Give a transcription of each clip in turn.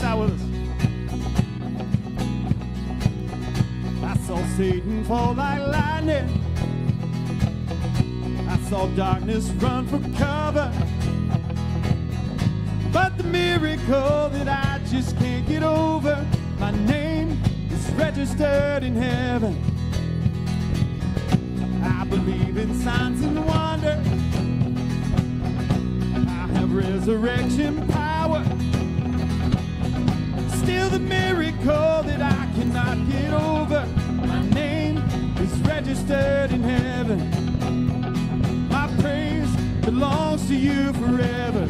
this out with us. I saw Satan fall like lightning. I saw darkness run for cover. But the miracle that I just can't get over, my name is registered in heaven. I believe in signs and wonders. I have resurrection power. Still the miracle that I cannot get over, my name is registered in heaven. My praise belongs to you forever.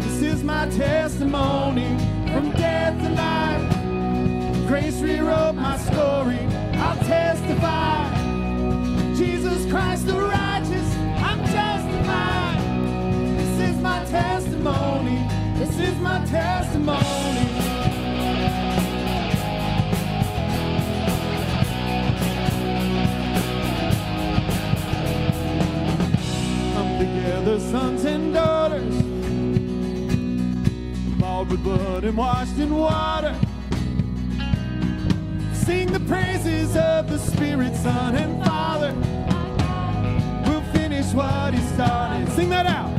This is my testimony from death to life. Grace rewrote my story. I'll testify. Jesus Christ the righteous, I'm justified. This is my testimony. This is my testimony. Come together, sons and daughters, bought with blood and washed in water. Sing the praises of the Spirit, Son, and Father. We'll finish what He started. Sing that out.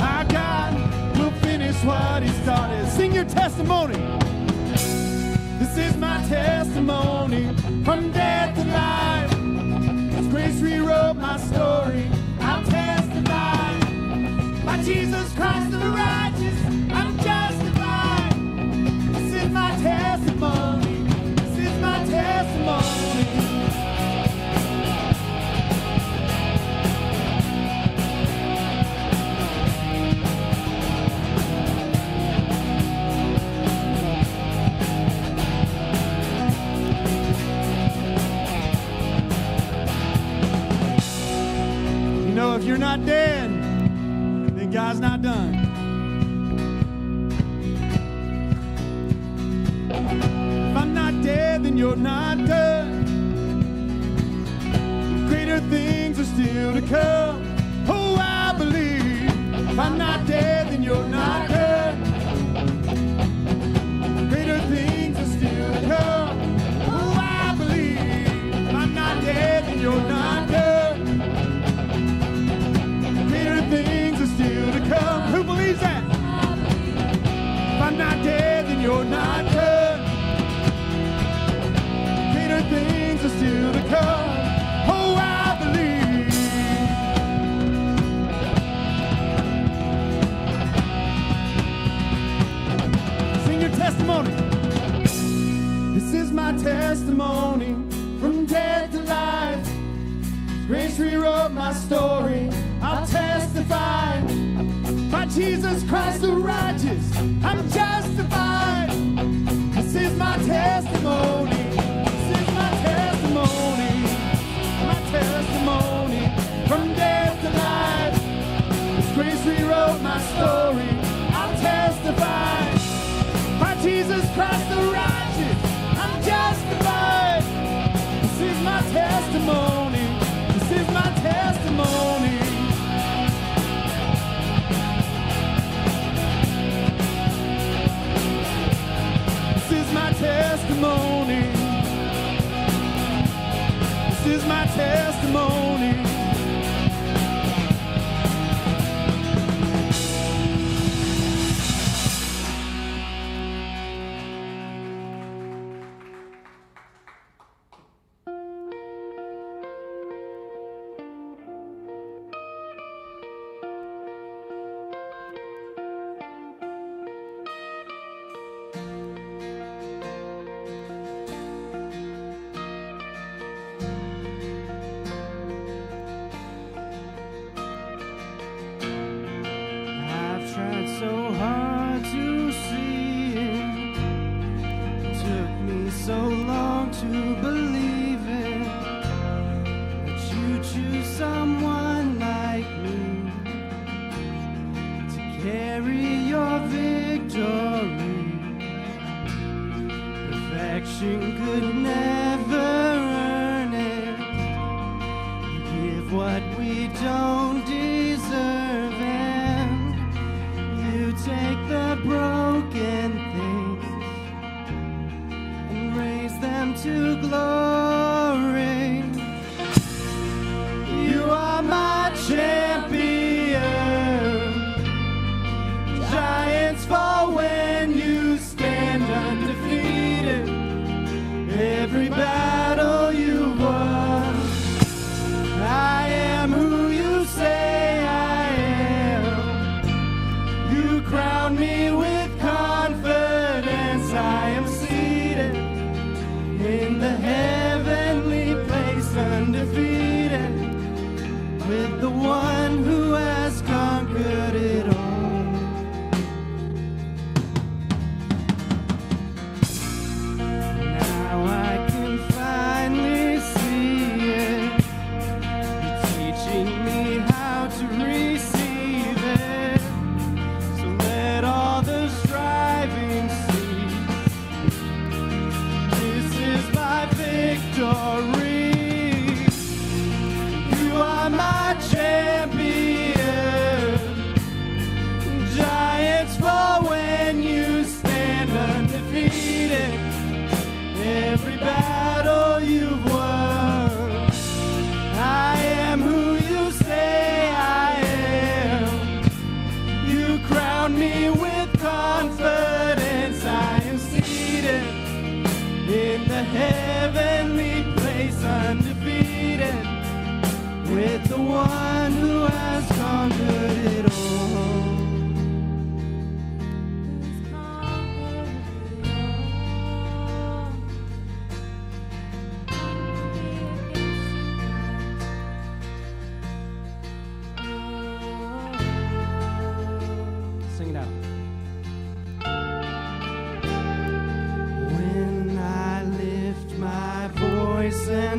Our God will finish what He started. Sing your testimony. This is my testimony from death to life. His grace rewrote my story. I'll testify. By Jesus Christ the righteous, I'm justified. This is my testimony. My testimony. You know, if you're not dead, then God's not done. Dead, then you're not done. Greater things are still to come. Oh, I believe. If I'm not dead, then you're not done. Greater things are still to come. Oh, I believe. If I'm not dead, then you're not done. Greater things are still to come. Who believes that? If I'm not dead, then you're not done. Things are still to come. Oh, I believe. Sing your testimony. This is my testimony from death to life. Grace rewrote my story. I'll testify. By Jesus Christ the righteous, I'm justified. This is my testimony. Testimony from death to life. His grace rewrote my story. I'll testify. By Jesus Christ the righteous, I'm justified. This is my testimony. This is my testimony. This is my testimony. This is my testimony. What we don't deserve, and you take the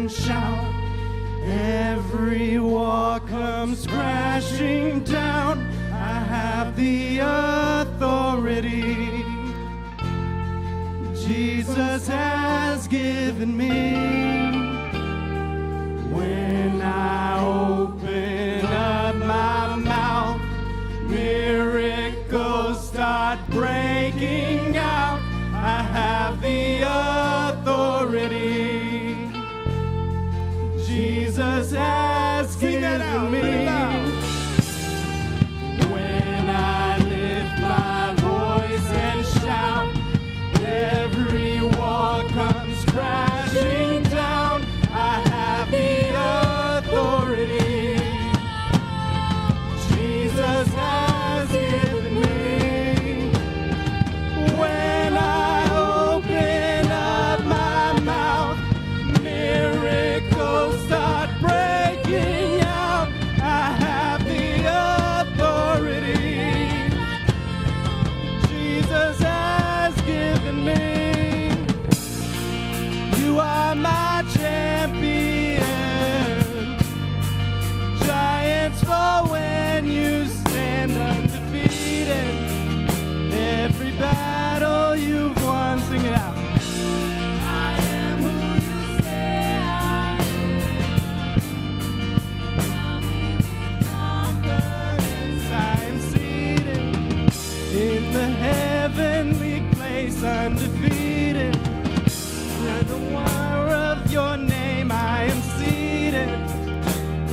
and shout. Every wall comes crashing down. I have the authority Jesus has given me. When I open up my mouth, miracles start breaking out. I have the authority Jesus has given me. When I lift my voice and shout, every wall comes crashing down. I have the authority Jesus has given me. When I open up my mouth, miracles start breaking out. I have the authority Jesus has given me. You are my champion. Giants fall when you stand undefeated. Every battle you've won, sing it out. I am who you say I am. I am seated in the heavenly place, undefeated. Through the wire of your name, I am seated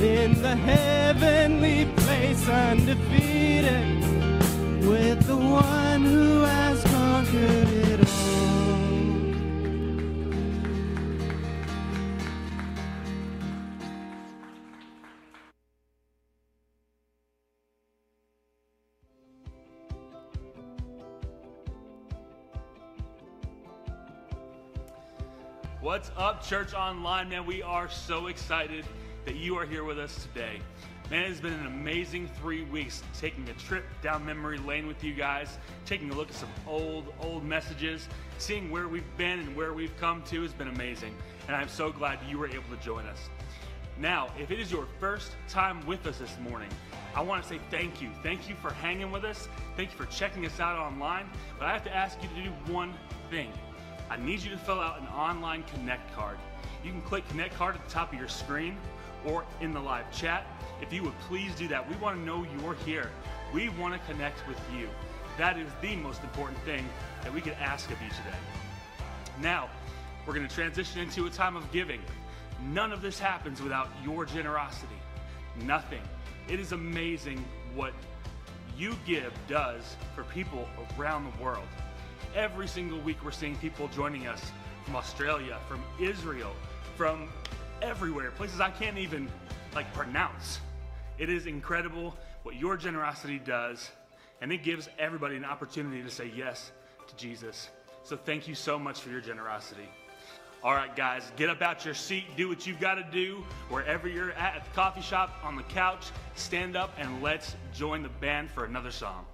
in the heavenly place, undefeated, with the one who has conquered it all. What's up, Church Online? Man, we are so excited that you are here with us today. Man, it has been an amazing 3 weeks taking a trip down memory lane with you guys, taking a look at some old messages, seeing where we've been and where we've come to has been amazing. And I'm so glad you were able to join us. Now, if it is your first time with us this morning, I want to say thank you. Thank you for hanging with us. Thank you for checking us out online. But I have to ask you to do one thing. I need you to fill out an online Connect card. You can click Connect card at the top of your screen or in the live chat. If you would please do that. We want to know you're here. We want to connect with you. That is the most important thing that we could ask of you today. Now, we're going to transition into a time of giving. None of this happens without your generosity. Nothing. It is amazing what you give does for people around the world. Every single week we're seeing people joining us from Australia, from Israel, from everywhere, places I can't even pronounce. It is incredible what your generosity does, and it gives everybody an opportunity to say yes to Jesus. So thank you so much for your generosity. All right, guys, get up out your seat, do what you've got to do, wherever you're at the coffee shop, on the couch, stand up, and let's join the band for another song.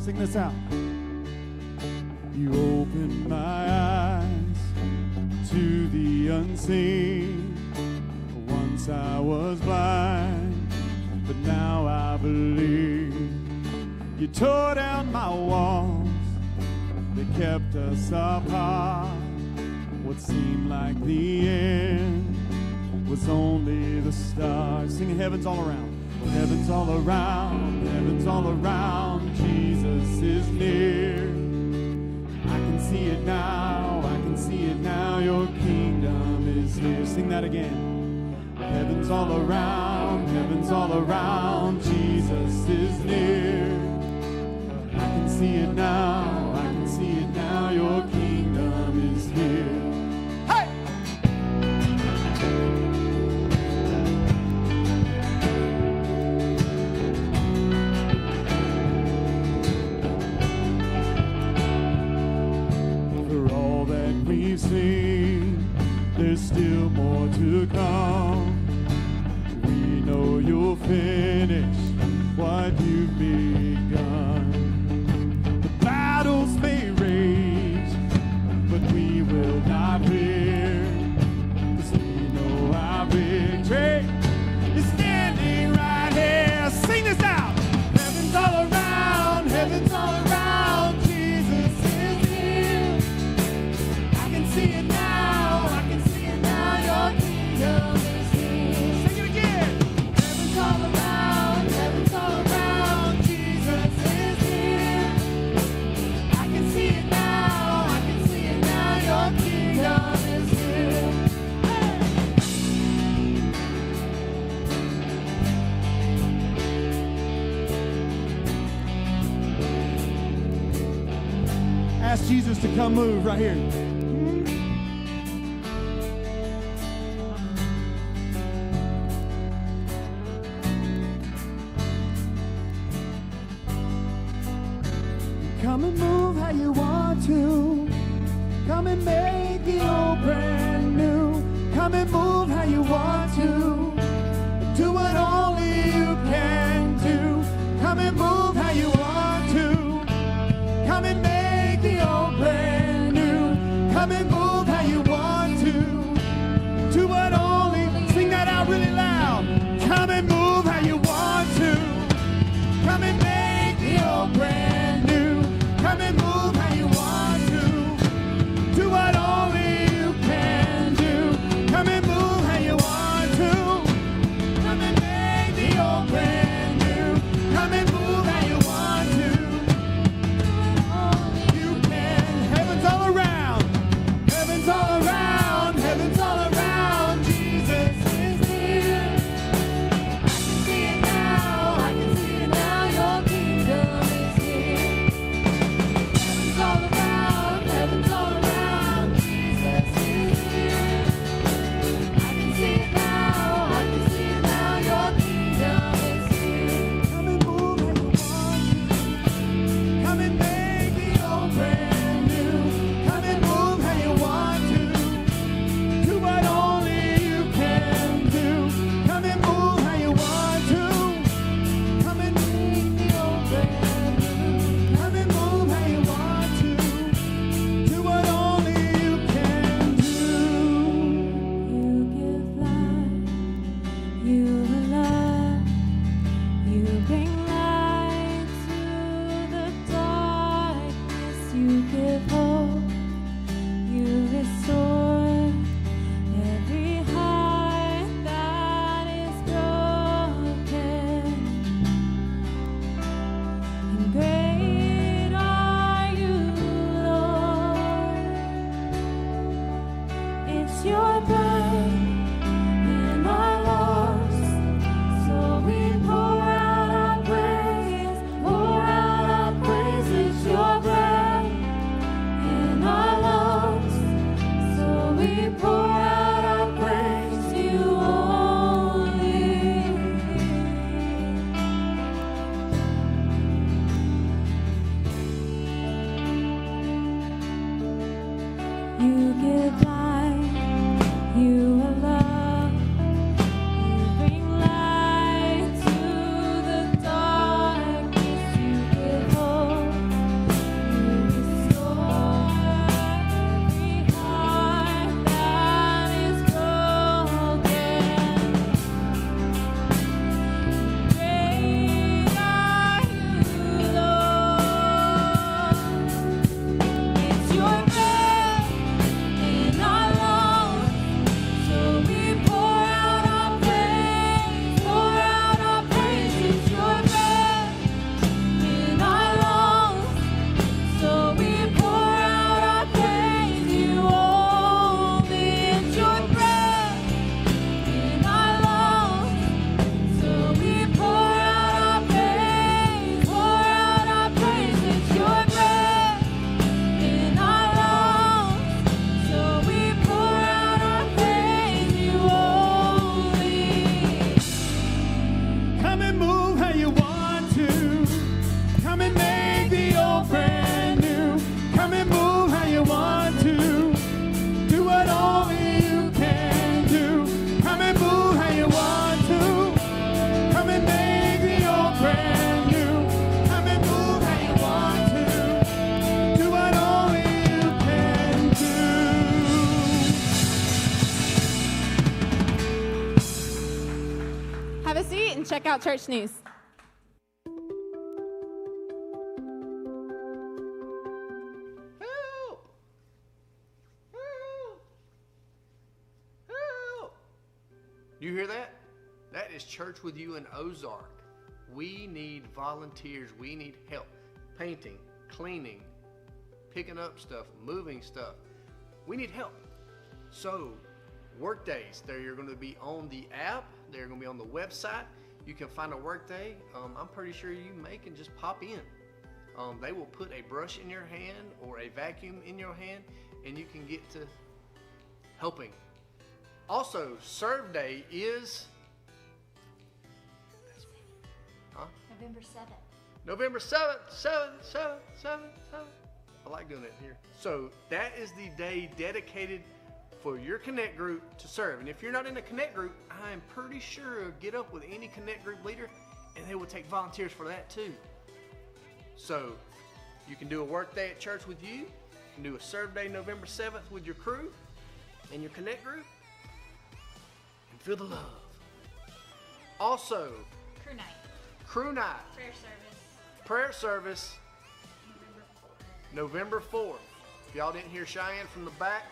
Sing this out. You opened my eyes to the unseen. Once I was blind, but now I believe. You tore down my walls, they kept us apart. What seemed like the end was only the start. Sing heaven's all around. Heaven's all around, heaven's all around. Jesus is near. I can see it now, I can see it now. Your kingdom is here. Sing that again. Heaven's all around, heaven's all around. Jesus is near. I can see it now, I can see it now. Your kingdom is here. Hey! For all that we've seen, there's still more to come. We know you'll finish what you've begun. The battles may rage, but we will not fear, 'cause we know our victory is standing right here. Sing this out. Heaven's all around, heaven's all around. Jesus is here. I can see it now, I can see it now. Your kingdom is here. Sing it again. Heaven's all around, heaven's all around. Jesus is here. I can see it now, I can see it now. Your kingdom is here. Ask Jesus to come move right here. Come and move how you want to. Come and make it all brand new. Come and move how you want to. Do what only you can do. Come and move how you want to. Come and make it all brand new. Come and move how you want to. Do what only. Sing that out really loud. Come and move how you want to. Come and make it all brand new. Come and move how you want to. Do what only you can do. Come and move how you want to. Come and make the old brand new. Come and move how you want to. You can. Heaven's all around. Heaven's all around. Heaven's all around. Jesus is here. I can see it now. I can see it now. Your kingdom is here. Heaven's all around, heaven's all around. Jesus is here. I can see it now, I can see it now. Your kingdom is here. Come and move how you want to. Come and make it all brand new. Come and move how you want to. Do what only you can do. Come and move how you want to. Come and make it all brand new. Come and move how you want to. Do what only you can do. You give life, you alive, you bring light to the darkness, you give hope, you restore every heart that is broken. And great are you, Lord. It's your blood in our loss, so we pour out our praise, pour out our praise. It's your blood in our lungs, so we pour out our praise to you only. You give life, and check out church news. Help! Help! Help! You hear that? That is Church With You in Ozark. We need volunteers. We need help. Painting, cleaning, picking up stuff, moving stuff. We need help. So, work days, they're going to be on the app. They're going to be on the website. You can find a work day. I'm pretty sure you can just pop in. They will put a brush in your hand or a vacuum in your hand, and you can get to helping. Also, Serve Day is November 7th. November 7th. I like doing it here. So that is the day dedicated for your Connect group to serve. And if you're not in a Connect group, I'm pretty sure get up with any Connect group leader and they will take volunteers for that too. So you can do a work day at church with you. You can do a Serve Day November 7th with your crew and your Connect group and feel the love. Also, Crew night. Crew night. Prayer service. November 4th. If y'all didn't hear Cheyenne from the back,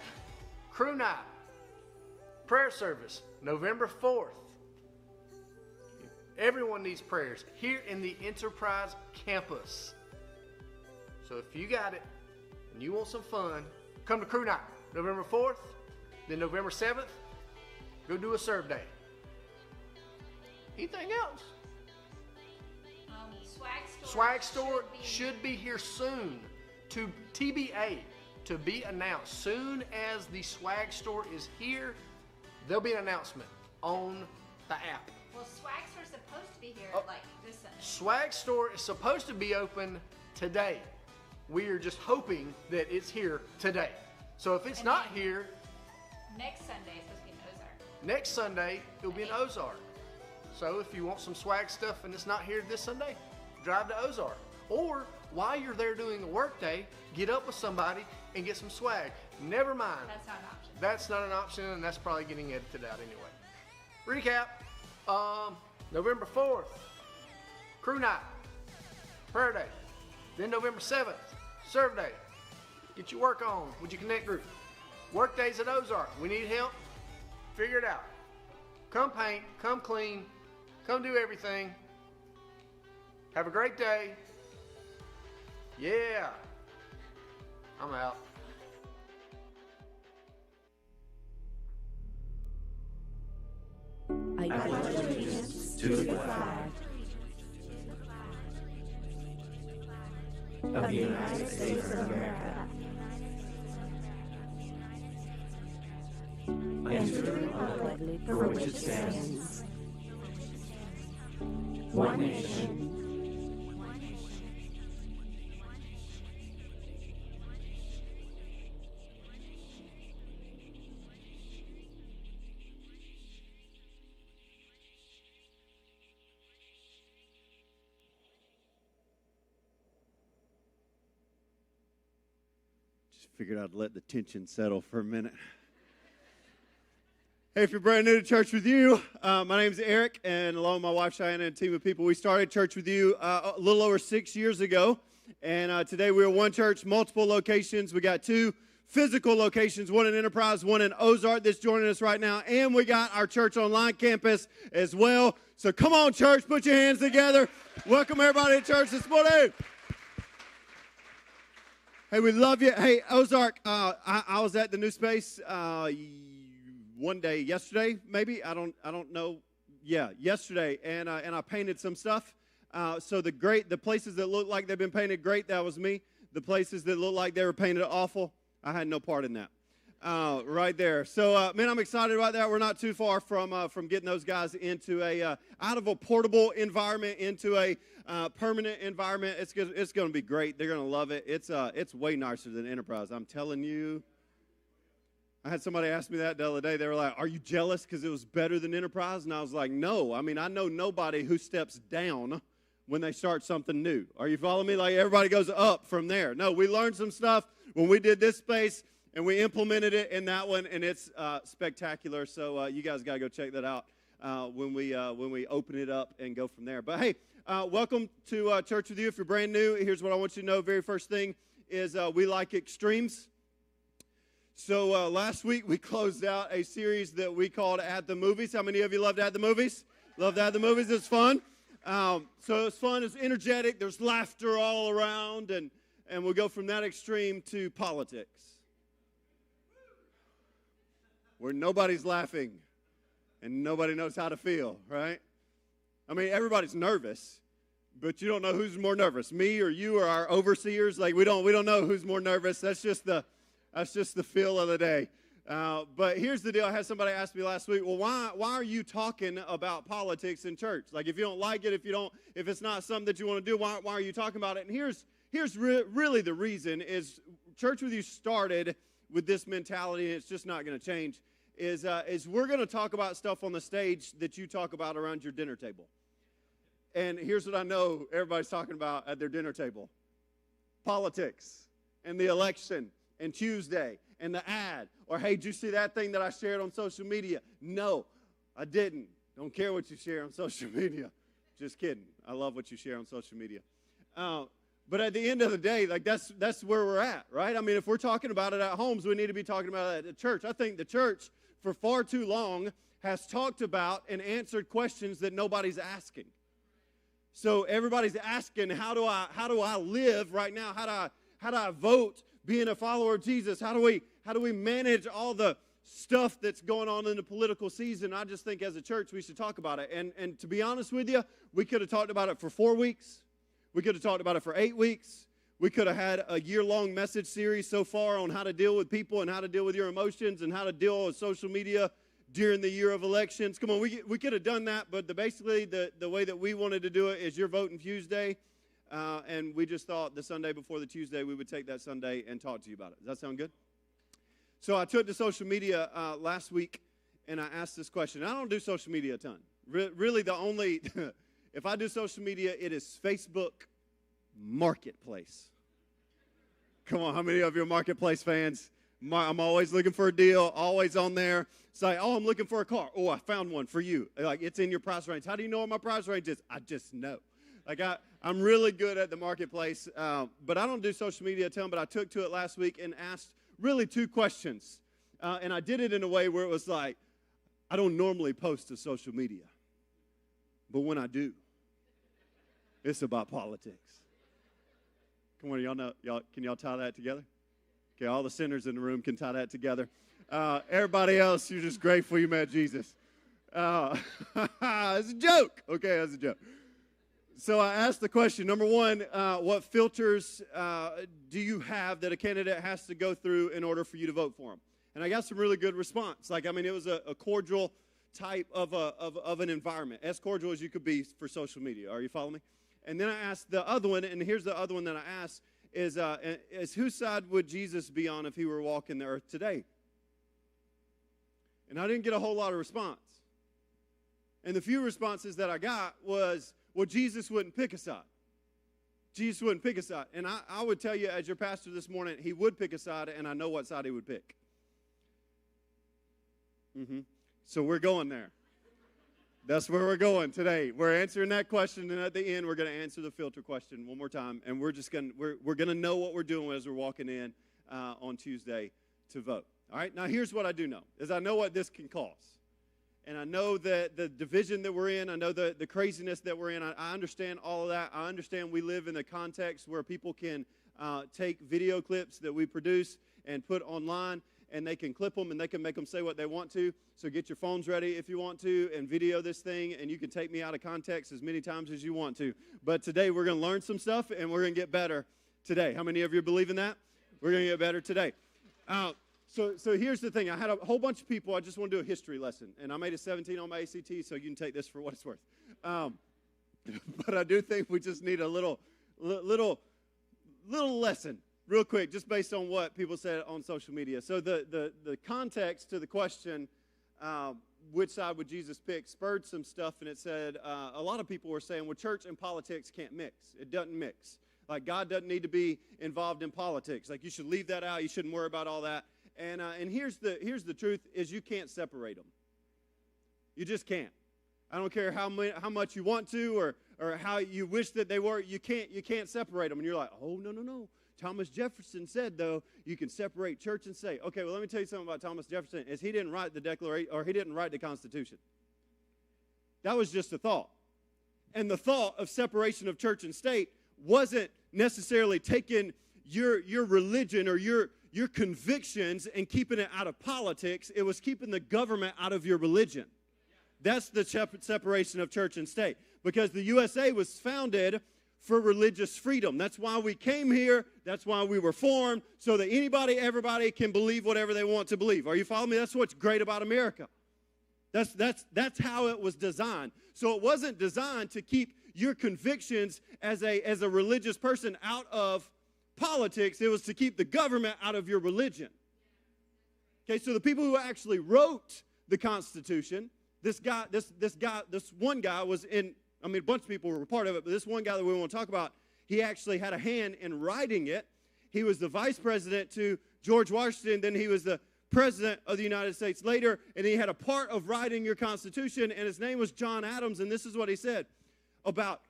Crew night. Prayer service, November 4th. Everyone needs prayers here in the Enterprise campus. So if you got it and you want some fun, come to Crew night, November 4th. Then November 7th, go do a Serve Day. Anything else? Swag store should be here soon. To TBA, to be announced. Soon as the swag store is here, there'll be an announcement on the app. Well, swag store's supposed to be here like this Sunday. Swag store is supposed to be open today. We are just hoping that it's here today. So if it's not here, Next Sunday is supposed to be in Ozark. next Sunday it'll be in Ozark. So if you want some swag stuff and it's not here this Sunday, drive to Ozark. Or while you're there doing a work day, get up with somebody and get some swag. Never mind. That's not an option. That's not an option, and that's probably getting edited out anyway. Recap, November 4th, Crew Night, Prayer Day. Then November 7th, Serve Day. Get your work on with your Connect group. Work days at Ozark. We need help. Figure it out. Come paint, come clean, come do everything. Have a great day. Yeah. I'm out. I pledge allegiance to the flag of the United States of America and to the republic for which it stands, one nation, Figured I'd let the tension settle for a minute. Hey, if you're brand new to Church With You, my name's Eric, and along with my wife Cheyenne and a team of people, we started Church With You a little over 6 years ago. And today we're one church, multiple locations. We got 2 physical locations, one in Enterprise, one in Ozark that's joining us right now. And we got our church online campus as well. So come on, church, put your hands together. Welcome everybody to church this morning. Hey, we love you. Hey, Ozark, I was at the new space one day, yesterday, maybe. I don't know. Yeah, yesterday, and I painted some stuff. So the places that look like they've been painted great, that was me. The places that look like they were painted awful, I had no part in that. Right there. So, man, I'm excited about that. We're not too far from getting those guys into out of a portable environment into a permanent environment. It's going to be great. They're going to love it. It's way nicer than Enterprise. I'm telling you. I had somebody ask me that the other day. They were like, "Are you jealous because it was better than Enterprise?" And I was like, "No. I mean, I know nobody who steps down when they start something new. Are you following me? Like everybody goes up from there. No, we learned some stuff when we did this space, and we implemented it in that one, and it's spectacular. So you guys got to go check that out. when we open it up and go from there. But hey, welcome to Church with You. If you're brand new, here's what I want you to know. Very first thing is we like extremes. So last week we closed out a series that we called At the Movies. How many of you loved At the Movies? Loved At the Movies? It's fun. So it's fun. It's energetic. There's laughter all around, and we'll go from that extreme to politics, where nobody's laughing and nobody knows how to feel, right? I mean, everybody's nervous, but you don't know who's more nervous, me or you or our overseers. Like we don't know who's more nervous. That's just the feel of the day. But here's the deal. I had somebody ask me last week, well, why are you talking about politics in church? Like if you don't like it, if it's not something that you want to do, why are you talking about it? And here's really the reason is Church with You started with this mentality, and it's just not going to change, is we're going to talk about stuff on the stage that you talk about around your dinner table. And here's what I know everybody's talking about at their dinner table. Politics and the election and Tuesday and the ad. Or, hey, did you see that thing that I shared on social media? No, I didn't. Don't care what you share on social media. Just kidding. I love what you share on social media. But at the end of the day, like that's where we're at, right? I mean, if we're talking about it at homes, we need to be talking about it at church. I think the church, for far too long, has talked about and answered questions that nobody's asking. So everybody's asking, how do I live right now? How do I vote being a follower of Jesus? How do we manage all the stuff that's going on in the political season? I just think as a church we should talk about it. And to be honest with you, we could have talked about it for 4 weeks. We could have talked about it for 8 weeks. We could have had a year-long message series so far on how to deal with people and how to deal with your emotions and how to deal with social media during the year of elections. Come on, we could have done that, but basically the way that we wanted to do it is you're voting Tuesday, and we just thought the Sunday before the Tuesday we would take that Sunday and talk to you about it. Does that sound good? So I took to social media last week, and I asked this question. I don't do social media a ton. Really, the only, if I do social media, it is Facebook Marketplace. Come on, how many of you are Marketplace fans? I'm always looking for a deal, always on there. It's like, oh, I'm looking for a car. Oh, I found one for you. Like, it's in your price range. How do you know what my price range is? I just know. Like, I'm really good at the Marketplace, but I don't do social media a ton, but I took to it last week and asked really 2 questions. And I did it in a way where it was like, I don't normally post to social media, but when I do, it's about politics. Come on, can y'all tie that together? Okay, all the sinners in the room can tie that together. Everybody else, you're just grateful you met Jesus. It's a joke. Okay, that's a joke. So I asked the question, number 1, what filters do you have that a candidate has to go through in order for you to vote for them? And I got some really good response. Like, I mean, it was a cordial type of an environment, as cordial as you could be for social media. Are you following me? And then I asked the other one, and here's the other one that I asked, is whose side would Jesus be on if he were walking the earth today? And I didn't get a whole lot of response. And the few responses that I got was, well, Jesus wouldn't pick a side. Jesus wouldn't pick a side. And I would tell you as your pastor this morning, he would pick a side, and I know what side he would pick. So we're going there. That's where we're going today. We're answering that question, and at the end, we're going to answer the filter question one more time, and we're going to know what we're doing as we're walking in on Tuesday to vote. All right? Now, here's what I do know, is I know what this can cause. And I know that the division that we're in, I know the craziness that we're in, I understand all of that. I understand we live in a context where people can take video clips that we produce and put online, and they can clip them and they can make them say what they want to. So get your phones ready if you want to and video this thing, and you can take me out of context as many times as you want to. But today we're going to learn some stuff, and we're going to get better today. How many of you believe in that? We're going to get better today. So here's the thing. I had a whole bunch of people. I just want to do a history lesson, and I made a 17 on my ACT, so you can take this for what it's worth. But I do think we just need a little lesson. Real quick, just based on what people said on social media. So the context to the question, which side would Jesus pick, spurred some stuff, and it said a lot of people were saying, well, church and politics can't mix. It doesn't mix. Like, God doesn't need to be involved in politics. Like, you should leave that out. You shouldn't worry about all that. And here's the truth, is you can't separate them. You just can't. I don't care how much you want to or how you wish that they were. You can't separate them. And you're like, oh, no. Thomas Jefferson said, though, you can separate church and state. Okay, well, let me tell you something about Thomas Jefferson. Is he didn't write the Declaration, or he didn't write the Constitution. That was just a thought. And the thought of separation of church and state wasn't necessarily taking your religion or your convictions and keeping it out of politics. It was keeping the government out of your religion. That's the separation of church and state. Because the USA was founded for religious freedom. That's why we came here. That's why we were formed, so that everybody can believe whatever they want to believe. Are you following me? That's what's great about America. That's how it was designed. So it wasn't designed to keep your convictions as a religious person out of politics. It was to keep the government out of your religion. Okay, so the people who actually wrote the Constitution, this one guy was in, I mean, a bunch of people were a part of it, but this one guy that we want to talk about, he actually had a hand in writing it. He was the vice president to George Washington, then he was the president of the United States later, and he had a part of writing your Constitution, and his name was John Adams, and this is what he said about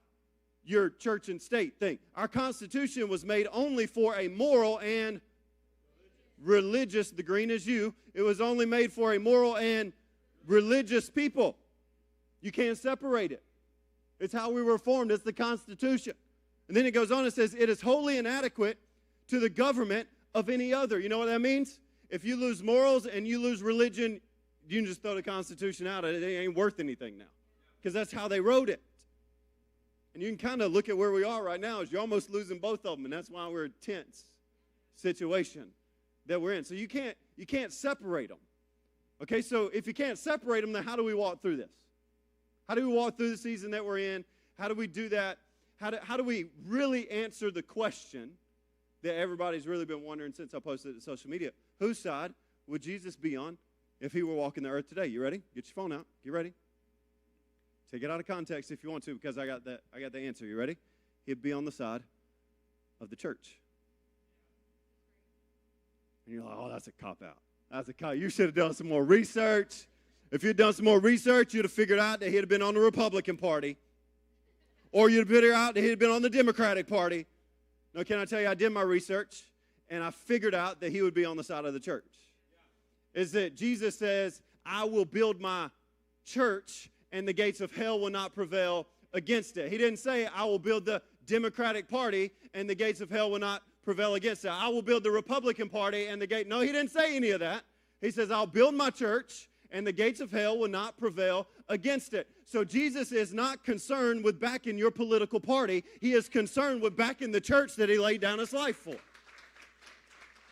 your church and state thing. Our Constitution was made only for a moral and religious, the green is you, it was only made for a moral and religious people. You can't separate it. It's how we were formed. It's the Constitution. And then it goes on and says, it is wholly inadequate to the government of any other. You know what that means? If you lose morals and you lose religion, you can just throw the Constitution out. It ain't worth anything now. Because that's how they wrote it. And you can kind of look at where we are right now is you're almost losing both of them. And that's why we're in a tense situation that we're in. So you can't separate them. Okay, so if you can't separate them, then how do we walk through this? How do we walk through the season that we're in? How do we do that? How do we really answer the question that everybody's really been wondering since I posted it to social media? Whose side would Jesus be on if he were walking the earth today? You ready? Get your phone out. Get ready. Take it out of context if you want to, because I got the answer. You ready? He'd be on the side of the church. And you're like, oh, that's a cop-out. That's a cop. You should have done some more research. If you'd done some more research, you'd have figured out that he'd have been on the Republican Party. Or you'd have figured out that he'd have been on the Democratic Party. Now, can I tell you, I did my research, and I figured out that he would be on the side of the church. Is that Jesus says, I will build my church, and the gates of hell will not prevail against it. He didn't say, I will build the Democratic Party, and the gates of hell will not prevail against it. I will build the Republican Party, and the gate. No, he didn't say any of that. He says, I'll build my church, and the gates of hell will not prevail against it. So Jesus is not concerned with backing your political party. He is concerned with backing the church that he laid down his life for.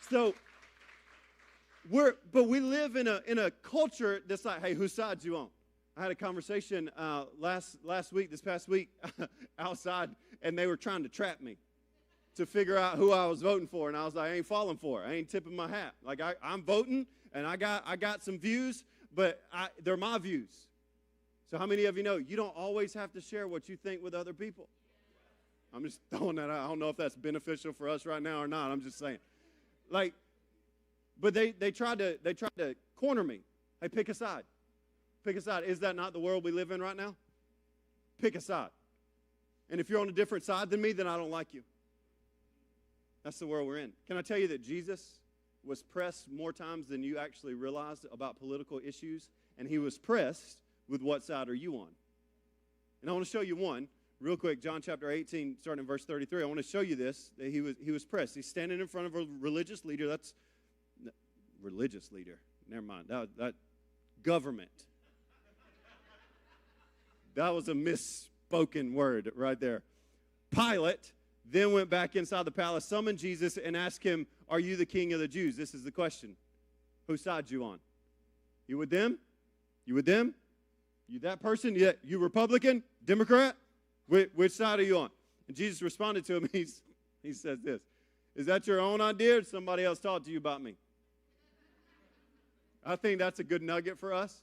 So, we live in a culture that's like, hey, whose side you on? I had a conversation this past week, outside, and they were trying to trap me to figure out who I was voting for, and I was like, I ain't falling for it. I ain't tipping my hat. Like I'm voting, and I got some views, but they're my views. So how many of you know you don't always have to share what you think with other people? I'm just throwing that out. I don't know if that's beneficial for us right now or not. I'm just saying. But they tried to corner me. Hey, pick a side. Pick a side. Is that not the world we live in right now? Pick a side. And if you're on a different side than me, then I don't like you. That's the world we're in. Can I tell you that Jesus was pressed more times than you actually realized about political issues, and he was pressed with what side are you on? And I want to show you one real quick. John chapter 18, starting in verse 33. I want to show you this, that he was pressed. He's standing in front of a religious leader. That's religious leader. Never mind. That government. That was a misspoken word right there. Pilate then went back inside the palace, summoned Jesus, and asked him, are you the king of the Jews? This is the question. Whose side you on? You with them? You with them? You that person? Yeah. You Republican? Democrat? Which side are you on? And Jesus responded to him. He says this. Is that your own idea or did somebody else talk to you about me? I think that's a good nugget for us.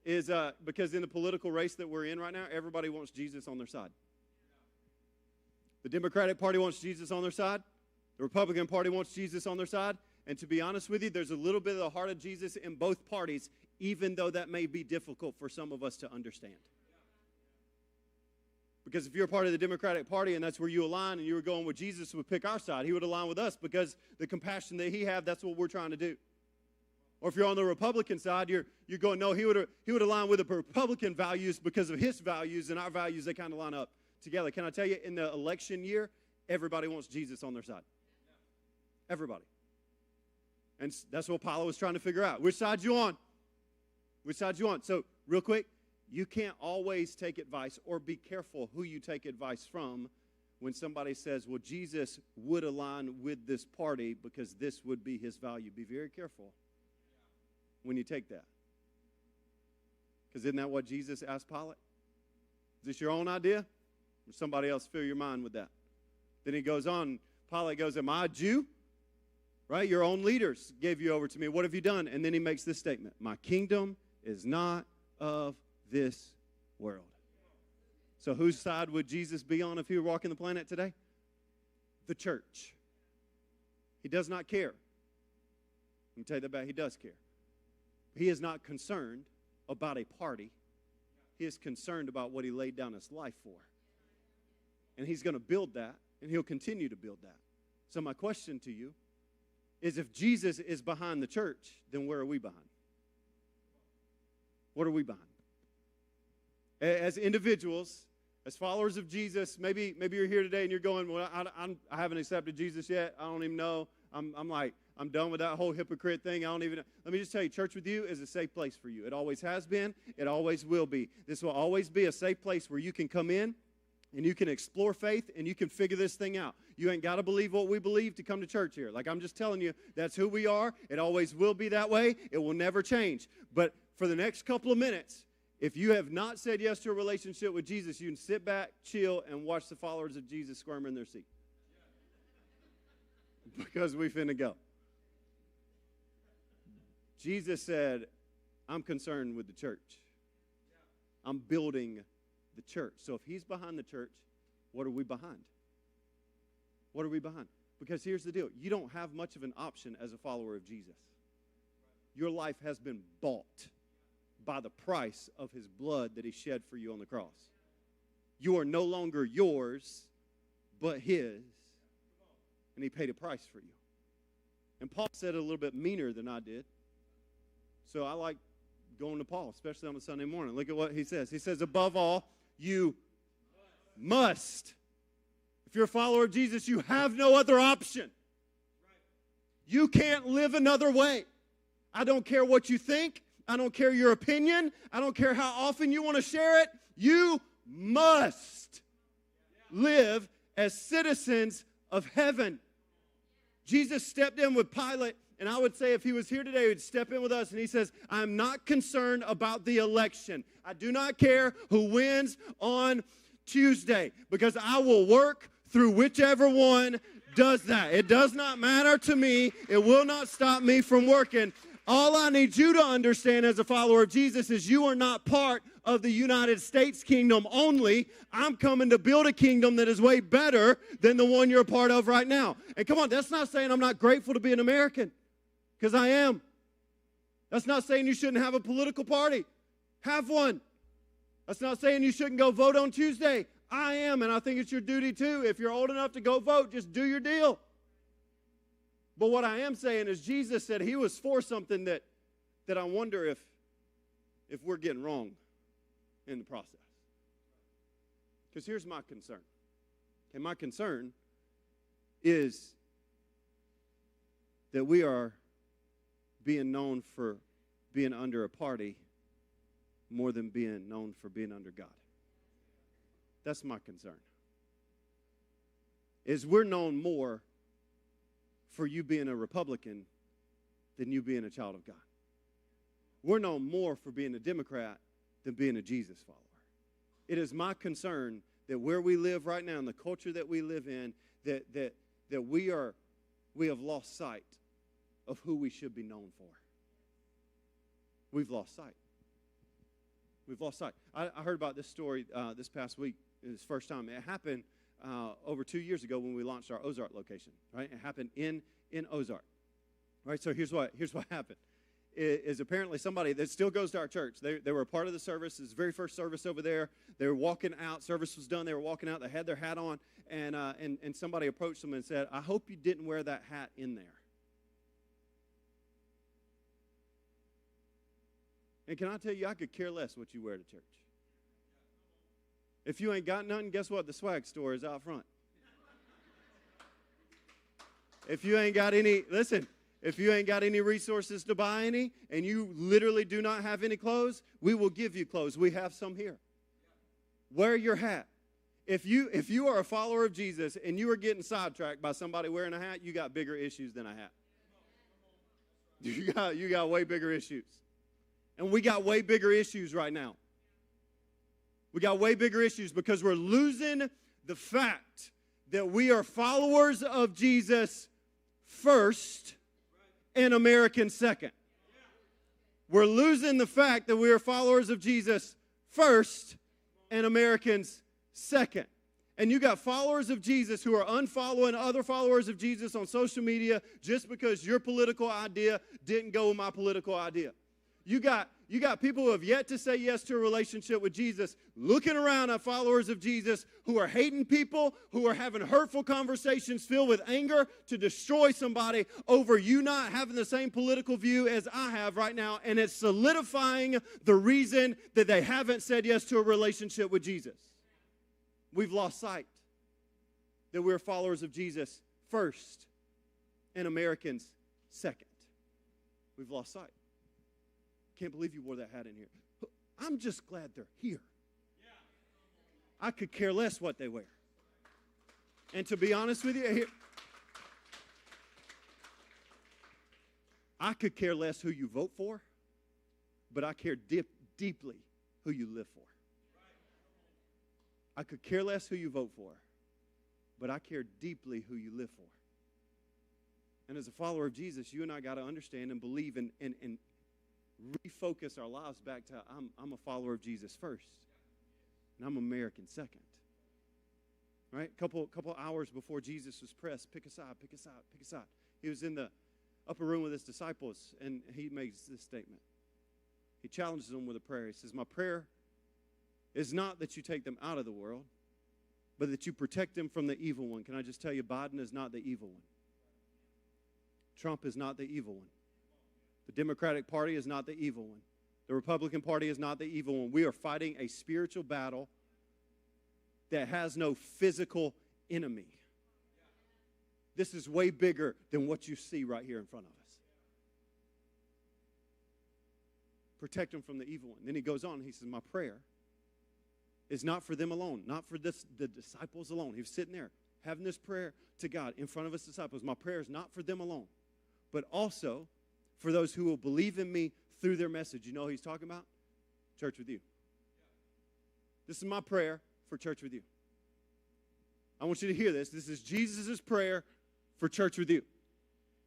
Is because in the political race that we're in right now, everybody wants Jesus on their side. The Democratic Party wants Jesus on their side. The Republican Party wants Jesus on their side. And to be honest with you, there's a little bit of the heart of Jesus in both parties even though that may be difficult for some of us to understand. Because if you're a part of the Democratic Party and that's where you align and you were going with Jesus, would pick our side. He would align with us because the compassion that he had, that's what we're trying to do. Or if you're on the Republican side, you're going, no, he would align with the Republican values because of his values and our values, they kind of line up together. Can I tell you, in the election year, everybody wants Jesus on their side. Everybody. And that's what Pilate was trying to figure out. Which side you on? Which side you on? So, real quick, you can't always take advice, or be careful who you take advice from when somebody says, well, Jesus would align with this party because this would be his value. Be very careful when you take that. Because isn't that what Jesus asked Pilate? Is this your own idea? Or somebody else fill your mind with that? Then he goes on, Pilate goes, am I a Jew? Right? Your own leaders gave you over to me. What have you done? And then he makes this statement. My kingdom is not of this world. So whose side would Jesus be on if he were walking the planet today? The church. He does not care. Let me tell you that back. He does care. He is not concerned about a party. He is concerned about what he laid down his life for. And he's going to build that, and he'll continue to build that. So my question to you is, if Jesus is behind the church, then where are we behind? What are we behind? As individuals, as followers of Jesus, maybe you're here today and you're going, well, I haven't accepted Jesus yet. I don't even know. I'm done with that whole hypocrite thing. Let me just tell you, church with you is a safe place for you. It always has been. It always will be. This will always be a safe place where you can come in and you can explore faith and you can figure this thing out. You ain't got to believe what we believe to come to church here. Like, I'm just telling you, that's who we are. It always will be that way. It will never change. But for the next couple of minutes, if you have not said yes to a relationship with Jesus, you can sit back, chill, and watch the followers of Jesus squirm in their seat. Because we finna go. Jesus said, I'm concerned with the church. I'm building the church. So if he's behind the church, what are we behind? What are we behind? Because here's the deal. You don't have much of an option as a follower of Jesus. Your life has been bought by the price of his blood that he shed for you on the cross. You are no longer yours, but his. And he paid a price for you. And Paul said it a little bit meaner than I did. So I like going to Paul, especially on a Sunday morning. Look at what he says. He says, above all, you must. If you're a follower of Jesus, you have no other option. You can't live another way. I don't care what you think. I don't care your opinion. I don't care how often you want to share it. You must live as citizens of heaven. Jesus stepped in with Pilate, and I would say if he was here today, he would step in with us, and he says, I'm not concerned about the election. I do not care who wins on Tuesday, because I will work through whichever one does that. It does not matter to me. It will not stop me from working. All I need you to understand as a follower of Jesus is you are not part of the United States kingdom only. I'm coming to build a kingdom that is way better than the one you're a part of right now. And come on, that's not saying I'm not grateful to be an American, because I am. That's not saying you shouldn't have a political party. Have one. That's not saying you shouldn't go vote on Tuesday. I am, and I think it's your duty too. If you're old enough to go vote, just do your deal. But what I am saying is Jesus said he was for something that I wonder if we're getting wrong in the process. Because here's my concern. And my concern is that we are being known for being under a party more than being known for being under God. That's my concern. Is we're known more for you being a Republican than you being a child of God. We're known more for being a Democrat than being a Jesus follower. It is my concern that where we live right now, in the culture that we live in, that we have lost sight of who we should be known for. We've lost sight. We've lost sight. I heard about this story this past week. It was the first time. It happened over 2 years ago when we launched our Ozark location. Right? It happened in Ozark. Right? So here's what happened. is apparently somebody that still goes to our church. They were a part of the service. It was the very first service over there. They were walking out. Service was done. They were walking out. They had their hat on, and somebody approached them and said, I hope you didn't wear that hat in there. And can I tell you, I could care less what you wear to church. If you ain't got nothing, guess what? The swag store is out front. If you ain't got any, listen, if you ain't got any resources to buy any, and you literally do not have any clothes, we will give you clothes. We have some here. Wear your hat. If you are a follower of Jesus and you are getting sidetracked by somebody wearing a hat, you got bigger issues than a hat. You got way bigger issues. And we got way bigger issues right now. We got way bigger issues because we're losing the fact that we are followers of Jesus first and Americans second. We're losing the fact that we are followers of Jesus first and Americans second. And you got followers of Jesus who are unfollowing other followers of Jesus on social media just because your political idea didn't go with my political idea. You got people who have yet to say yes to a relationship with Jesus, looking around at followers of Jesus who are hating people, who are having hurtful conversations filled with anger to destroy somebody over you not having the same political view as I have right now, and it's solidifying the reason that they haven't said yes to a relationship with Jesus. We've lost sight that we're followers of Jesus first and Americans second. We've lost sight. Can't believe you wore that hat in here. I'm just glad they're here. I could care less what they wear. And to be honest with you, I could care less who you vote for, but I care deeply who you live for. I could care less who you vote for, but I care deeply who you live for. And as a follower of Jesus, you and I got to understand and believe and refocus our lives back to I'm a follower of Jesus first, and I'm American second. Right? Couple hours before Jesus was pressed, pick a side, pick a side, pick a side. He was in the upper room with his disciples, and he makes this statement. He challenges them with a prayer. He says, my prayer is not that you take them out of the world, but that you protect them from the evil one. Can I just tell you, Biden is not the evil one. Trump is not the evil one. The Democratic Party is not the evil one. The Republican Party is not the evil one. We are fighting a spiritual battle that has no physical enemy. This is way bigger than what you see right here in front of us. Protect them from the evil one. Then he goes on, he says, my prayer is not for them alone, not for the disciples alone. He was sitting there having this prayer to God in front of his disciples. My prayer is not for them alone, but also for those who will believe in me through their message. You know who he's talking about? Church with you. This is my prayer for Church with you. I want you to hear this. This is Jesus' prayer for Church with you.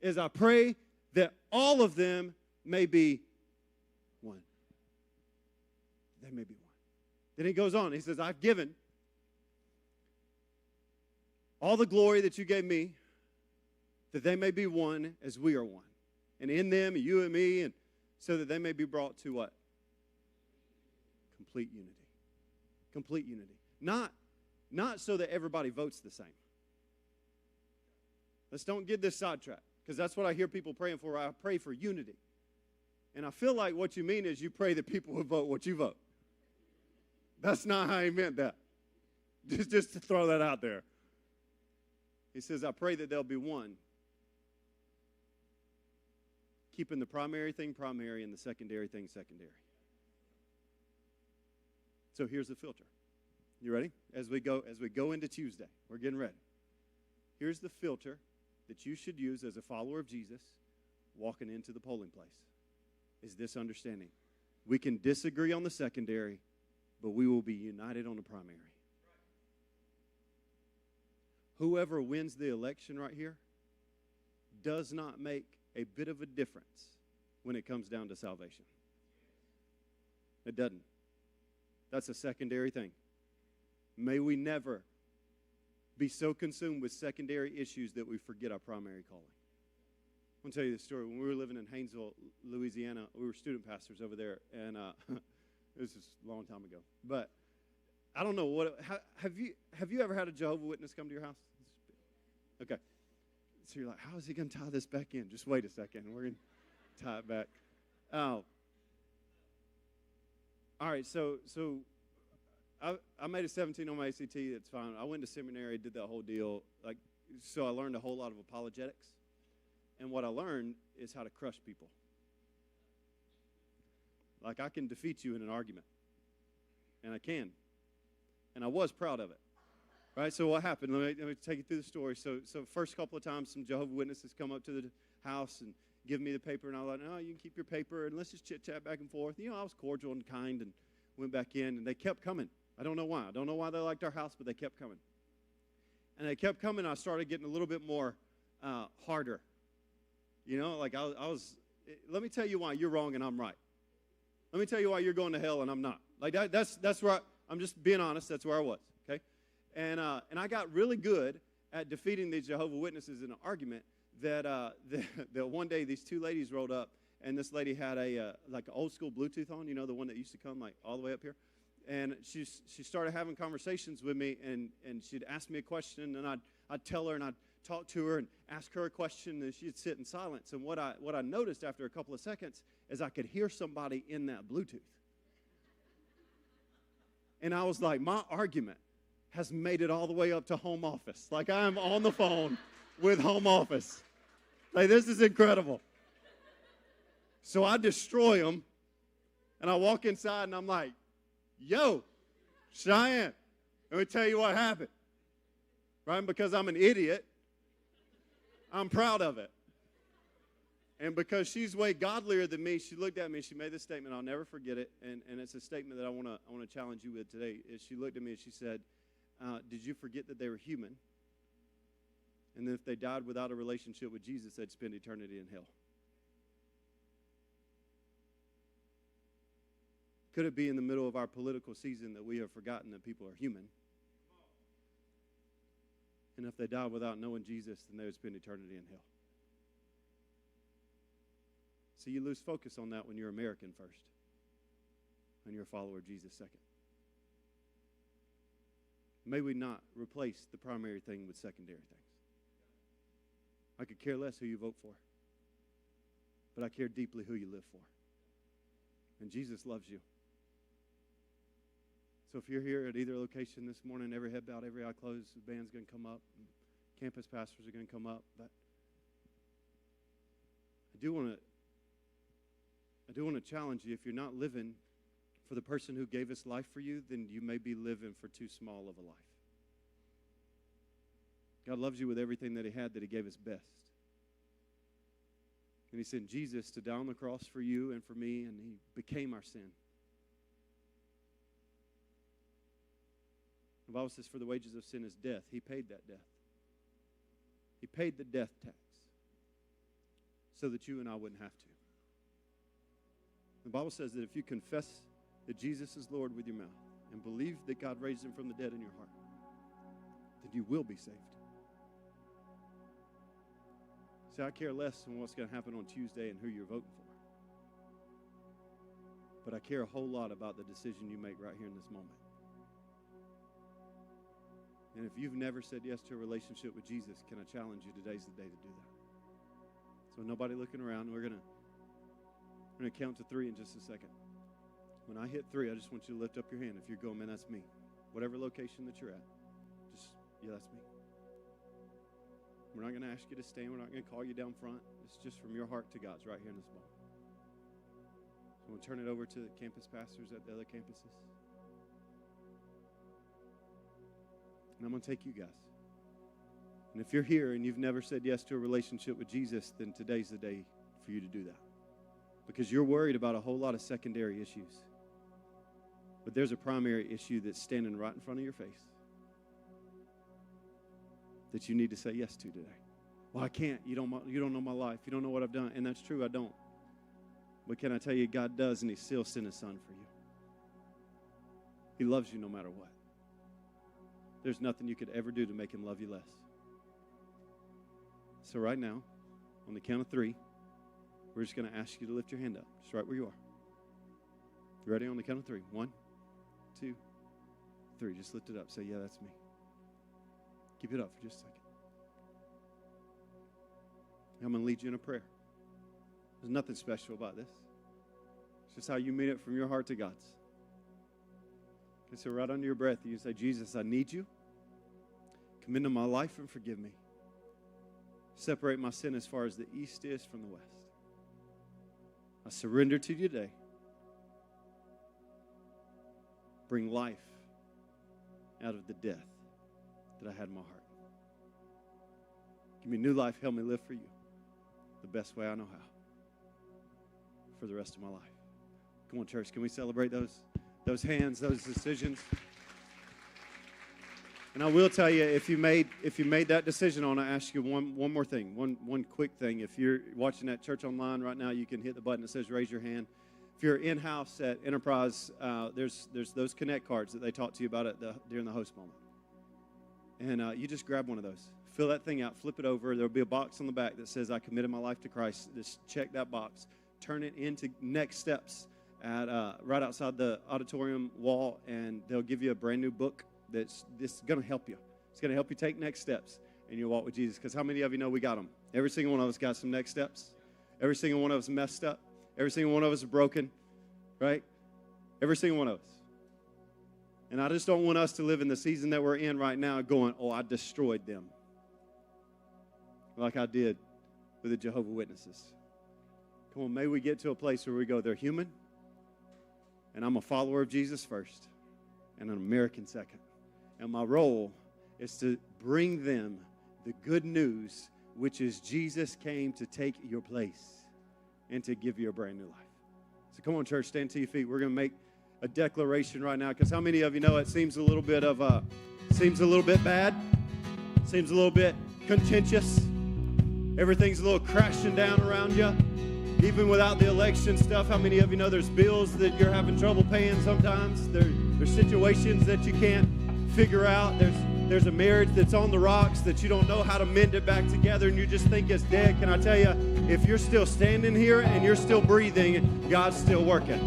Is I pray that all of them may be one. They may be one. Then he goes on. He says, I've given all the glory that you gave me, that they may be one as we are one. And in them, you and me, and so that they may be brought to what? Complete unity. Complete unity. Not so that everybody votes the same. Let's don't get this sidetracked, because that's what I hear people praying for. I pray for unity. And I feel like what you mean is you pray that people will vote what you vote. That's not how he meant that. Just to throw that out there. He says, I pray that they'll be one, keeping the primary thing primary and the secondary thing secondary. So here's the filter. You ready? As we go into Tuesday, we're getting ready. Here's the filter that you should use as a follower of Jesus walking into the polling place. Is this understanding? We can disagree on the secondary, but we will be united on the primary. Whoever wins the election right here does not make a bit of a difference when it comes down to salvation. It doesn't. That's a secondary thing. May we never be so consumed with secondary issues that we forget our primary calling. I'm going to tell you this story. When we were living in Haynesville, Louisiana, we were student pastors over there, and this is a long time ago. But I don't know have you ever had a Jehovah's Witness come to your house? Okay. So you're like, how is he going to tie this back in? Just wait a second. We're going to tie it back. Oh. All right, so I made a 17 on my ACT. That's fine. I went to seminary, did that whole deal. So I learned a whole lot of apologetics. And what I learned is how to crush people. Like, I can defeat you in an argument. And I can. And I was proud of it. Right? So what happened? Let me take you through the story. So first couple of times, some Jehovah's Witnesses come up to the house and give me the paper. And I was like, no, you can keep your paper. And let's just chit-chat back and forth. You know, I was cordial and kind and went back in. And they kept coming. I don't know why. I don't know why they liked our house, but they kept coming. And they kept coming. I started getting a little bit more harder. You know, like I was, let me tell you why you're wrong and I'm right. Let me tell you why you're going to hell and I'm not. Like that's where I'm just being honest. That's where I was, okay? And I got really good at defeating these Jehovah's Witnesses in an argument that one day these two ladies rolled up and this lady had like an old school Bluetooth on, you know, the one that used to come like all the way up here. And she started having conversations with me and she'd ask me a question and I'd tell her and I'd talk to her and ask her a question, and she'd sit in silence. And what I noticed after a couple of seconds is I could hear somebody in that Bluetooth. And I was like, my argument has made it all the way up to home office. Like, I am on the phone with home office. Like, this is incredible. So I destroy them, and I walk inside, and I'm like, yo, Cheyenne, let me tell you what happened. Right? And because I'm an idiot, I'm proud of it. And because she's way godlier than me, she looked at me and she made this statement. I'll never forget it. And it's a statement that I want to challenge you with today. She looked at me and she said, did you forget that they were human? And that if they died without a relationship with Jesus, they'd spend eternity in hell. Could it be in the middle of our political season that we have forgotten that people are human? And if they die without knowing Jesus, then they would spend eternity in hell. So you lose focus on that when you're American first, and you're a follower of Jesus second. May we not replace the primary thing with secondary things. I could care less who you vote for, but I care deeply who you live for. And Jesus loves you. So if you're here at either location this morning, every head bowed, every eye closed, the band's going to come up, campus pastors are going to come up. But I do want to challenge you. If you're not living for the person who gave us life for you, then you may be living for too small of a life. God loves you with everything that he had, that he gave us best. And he sent Jesus to die on the cross for you and for me, and he became our sin. The Bible says, for the wages of sin is death. He paid that death. He paid the death tax so that you and I wouldn't have to. The Bible says that if you confess that Jesus is Lord with your mouth and believe that God raised him from the dead in your heart, then you will be saved. See, I care less on what's going to happen on Tuesday and who you're voting for. But I care a whole lot about the decision you make right here in this moment. And if you've never said yes to a relationship with Jesus, can I challenge you, today's the day to do that. So nobody looking around, we're going to count to 3 in just a second. When I hit 3, I just want you to lift up your hand. If you're going, man, that's me. Whatever location that you're at, just, yeah, that's me. We're not going to ask you to stand. We're not going to call you down front. It's just from your heart to God's right here in this moment. So I'm going to turn it over to the campus pastors at the other campuses. And I'm going to take you guys. And if you're here and you've never said yes to a relationship with Jesus, then today's the day for you to do that. Because you're worried about a whole lot of secondary issues. But there's a primary issue that's standing right in front of your face that you need to say yes to today. Well, I can't. You don't know my life. You don't know what I've done. And that's true, I don't. But can I tell you, God does, and he still sent his son for you. He loves you no matter what. There's nothing you could ever do to make him love you less. So right now, On the count of 3, we're just going to ask you to lift your hand up, just right where you are. You ready? On the count of 3. 1, 2, 3. Just lift it up. Say, yeah, that's me. Keep it up for just a second. I'm going to lead you in a prayer. There's nothing special about this. It's just how you mean it from your heart to God's. Okay, so right under your breath, you say, Jesus, I need you. Come into my life and forgive me. Separate my sin as far as the east is from the west. I surrender to you today. Bring life out of the death that I had in my heart. Give me new life. Help me live for you the best way I know how for the rest of my life. Come on, church. Can we celebrate those hands, those decisions? And I will tell you, if you made that decision, I want to ask you one more thing, one quick thing. If you're watching at church online right now, you can hit the button that says raise your hand. If you're in-house at Enterprise, there's those Connect cards that they talk to you about during the host moment. And you just grab one of those. Fill that thing out, flip it over. There'll be a box on the back that says, I committed my life to Christ. Just check that box. Turn it into next steps at right outside the auditorium wall, and they'll give you a brand new book that's going to help you. It's going to help you take next steps in your walk with Jesus. Because how many of you know we got them? Every single one of us got some next steps. Every single one of us messed up. Every single one of us is broken, right? Every single one of us. And I just don't want us to live in the season that we're in right now going, oh, I destroyed them. Like I did with the Jehovah's Witnesses. Come on, may we get to a place where we go, they're human, and I'm a follower of Jesus first, and an American second. And my role is to bring them the good news, which is Jesus came to take your place and to give you a brand new life. So come on, church, stand to your feet. We're going to make a declaration right now, because how many of you know it seems a little bit bad, seems a little bit contentious. Everything's a little crashing down around you. Even without the election stuff, how many of you know there's bills that you're having trouble paying sometimes? There's situations that you can't figure out. There's a marriage that's on the rocks that you don't know how to mend it back together, and you just think it's dead. Can I tell you, if you're still standing here and you're still breathing, God's still working.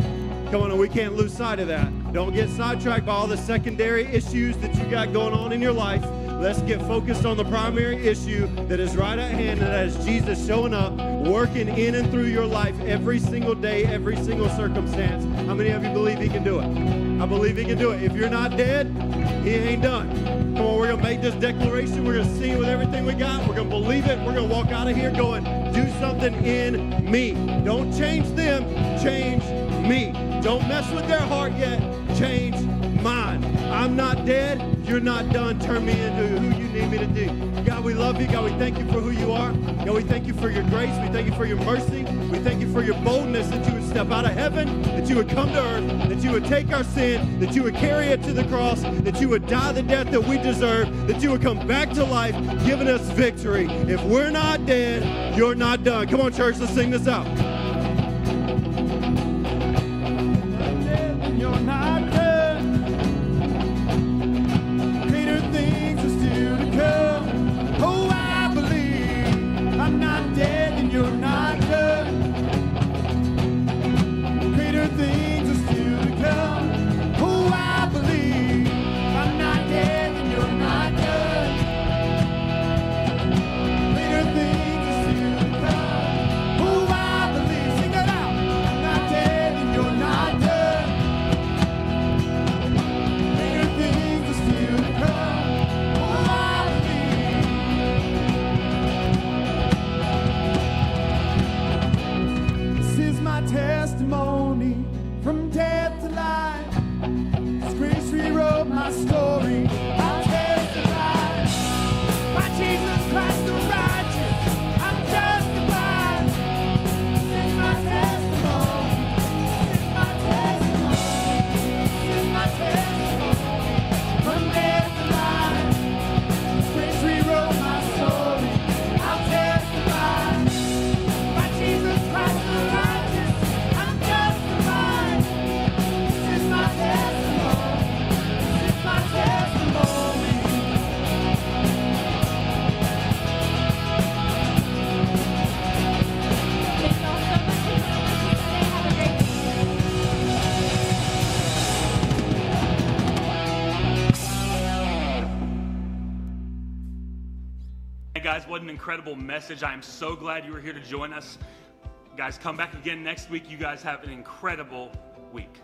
Come on, and we can't lose sight of that. Don't get sidetracked by all the secondary issues that you got going on in your life. Let's get focused on the primary issue that is right at hand, and that is Jesus showing up, working in and through your life every single day, every single circumstance. How many of you believe he can do it? I believe he can do it. If you're not dead, he ain't done. Come on, we're going to make this declaration. We're going to sing it with everything we got. We're going to believe it. We're going to walk out of here going, do something in me. Don't change them, change me. Don't mess with their heart yet, change mine. I'm not dead. You're not done. Turn me into who you need me to do. God, we love you. God, we thank you for who you are. God, we thank you for your grace. We thank you for your mercy. We thank you for your boldness, that you would step out of heaven, that you would come to earth, that you would take our sin, that you would carry it to the cross, that you would die the death that we deserve, that you would come back to life, giving us victory. If we're not dead, you're not done. Come on, church, let's sing this out. You're not done. Greater things are still to come. Oh, I believe I'm not dead and you're not done. Greater things are still to come. Oh, I believe I'm not dead and you're not done. Greater things are still to come. Oh, I believe. guys, what an incredible message. I am so glad you were here to join us. Guys, come back again next week. You guys have an incredible week.